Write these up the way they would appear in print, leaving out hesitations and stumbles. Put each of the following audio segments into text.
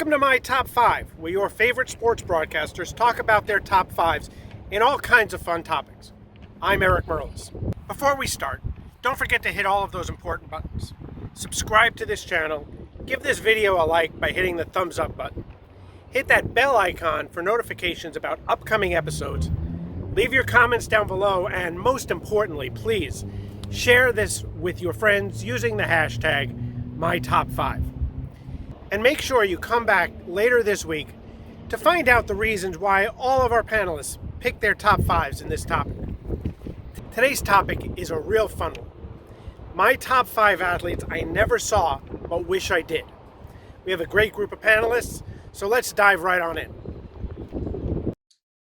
Welcome to My Top 5, where your favorite sports broadcasters talk about their top fives in all kinds of fun topics. I'm Eric Merlis. Before we start, don't forget to hit all of those important buttons. Subscribe to this channel, give this video a like by hitting the thumbs up button. Hit that bell icon for notifications about upcoming episodes. Leave your comments down below, and most importantly, please share this with your friends using the hashtag #MyTop5. And make sure you come back later this week to find out the reasons why all of our panelists picked their top fives in this topic. Today's topic is a real fun one. My top 5 athletes I never saw but wish I did. We have a great group of panelists, so let's dive right on in.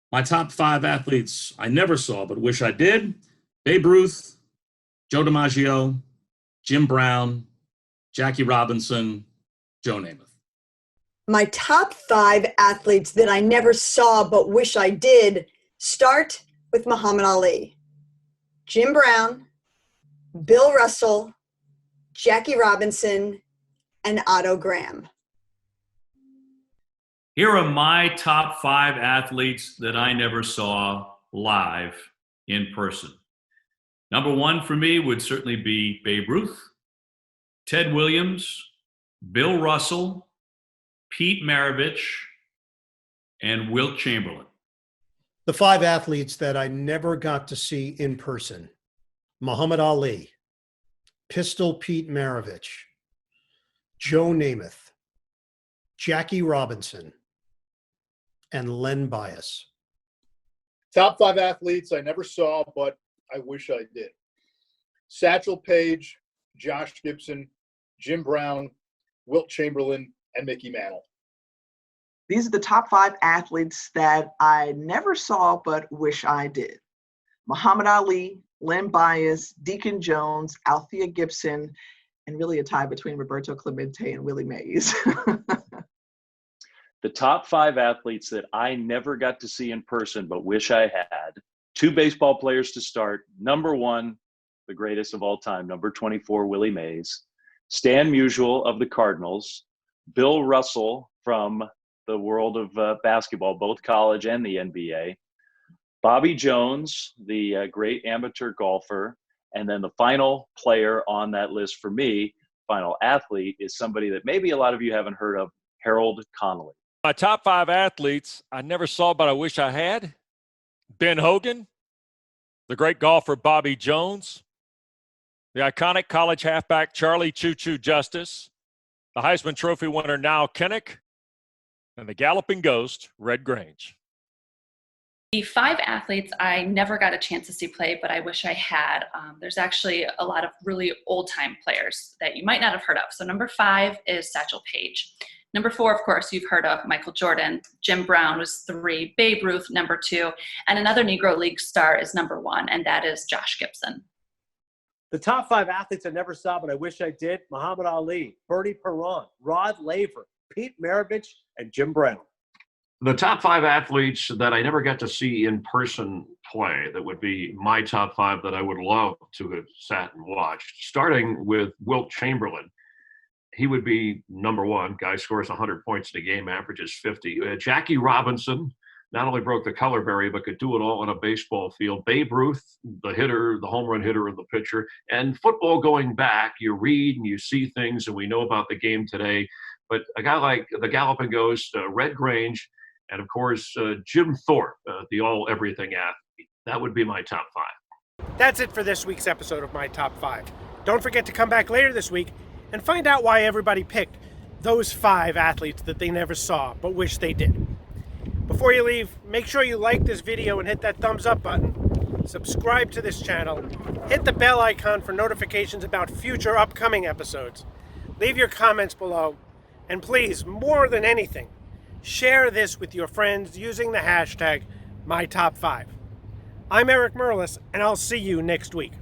My top 5 athletes I never saw but wish I did: Babe Ruth, Joe DiMaggio, Jim Brown, Jackie Robinson, Joe Namath. My top 5 athletes that I never saw but wish I did start with Muhammad Ali, Jim Brown, Bill Russell, Jackie Robinson, and Otto Graham. Here are my top 5 athletes that I never saw live in person. Number 1 for me would certainly be Babe Ruth, Ted Williams, Bill Russell, Pete Maravich, and Wilt Chamberlain. The 5 athletes that I never got to see in person: Muhammad Ali, Pistol Pete Maravich, Joe Namath, Jackie Robinson, and Len Bias. Top 5 athletes I never saw, but I wish I did: Satchel Paige, Josh Gibson, Jim Brown, Wilt Chamberlain, and Mickey Mantle. These are the top 5 athletes that I never saw but wish I did: Muhammad Ali, Len Bias, Deacon Jones, Althea Gibson, and really a tie between Roberto Clemente and Willie Mays. The top 5 athletes that I never got to see in person but wish I had: 2 baseball players to start. Number 1, the greatest of all time, number 24, Willie Mays; Stan Musial of the Cardinals; Bill Russell from the world of basketball, both college and the NBA; Bobby Jones, the great amateur golfer; and then the final player on that list for me, final athlete, is somebody that maybe a lot of you haven't heard of: Harold Connolly. My top 5 athletes I never saw but I wish I had: Ben Hogan, the great golfer Bobby Jones, the iconic college halfback Charlie Choo Choo Justice, the Heisman Trophy winner Niall Kinnick, and the galloping ghost Red Grange. The 5 athletes I never got a chance to see play, but I wish I had. There's actually a lot of really old-time players that you might not have heard of. So number 5 is Satchel Paige. Number 4, of course, you've heard of Michael Jordan. Jim Brown was 3, Babe Ruth, number 2, and another Negro League star is number 1, and that is Josh Gibson. The top 5 athletes I never saw but I wish I did: Muhammad Ali, Bertie Perron, Rod Laver, Pete Maravich, and Jim Brown. The top 5 athletes that I never got to see in person play, that would be my top 5 that I would love to have sat and watched, starting with Wilt Chamberlain. He would be number 1. Guy scores 100 points in a game, averages 50. Jackie Robinson not only broke the color barrier, but could do it all on a baseball field. Babe Ruth, the hitter, the home run hitter, and the pitcher. And football going back, you read and you see things, and we know about the game today. But a guy like the Galloping Ghost, Red Grange, and of course, Jim Thorpe, the all-everything athlete. That would be my top 5. That's it for this week's episode of My Top 5. Don't forget to come back later this week and find out why everybody picked those 5 athletes that they never saw but wish they did. Before you leave, make sure you like this video and hit that thumbs up button. Subscribe to this channel. Hit the bell icon for notifications about future upcoming episodes. Leave your comments below. And please, more than anything, share this with your friends using the hashtag #MyTop5. I'm Eric Merlis, and I'll see you next week.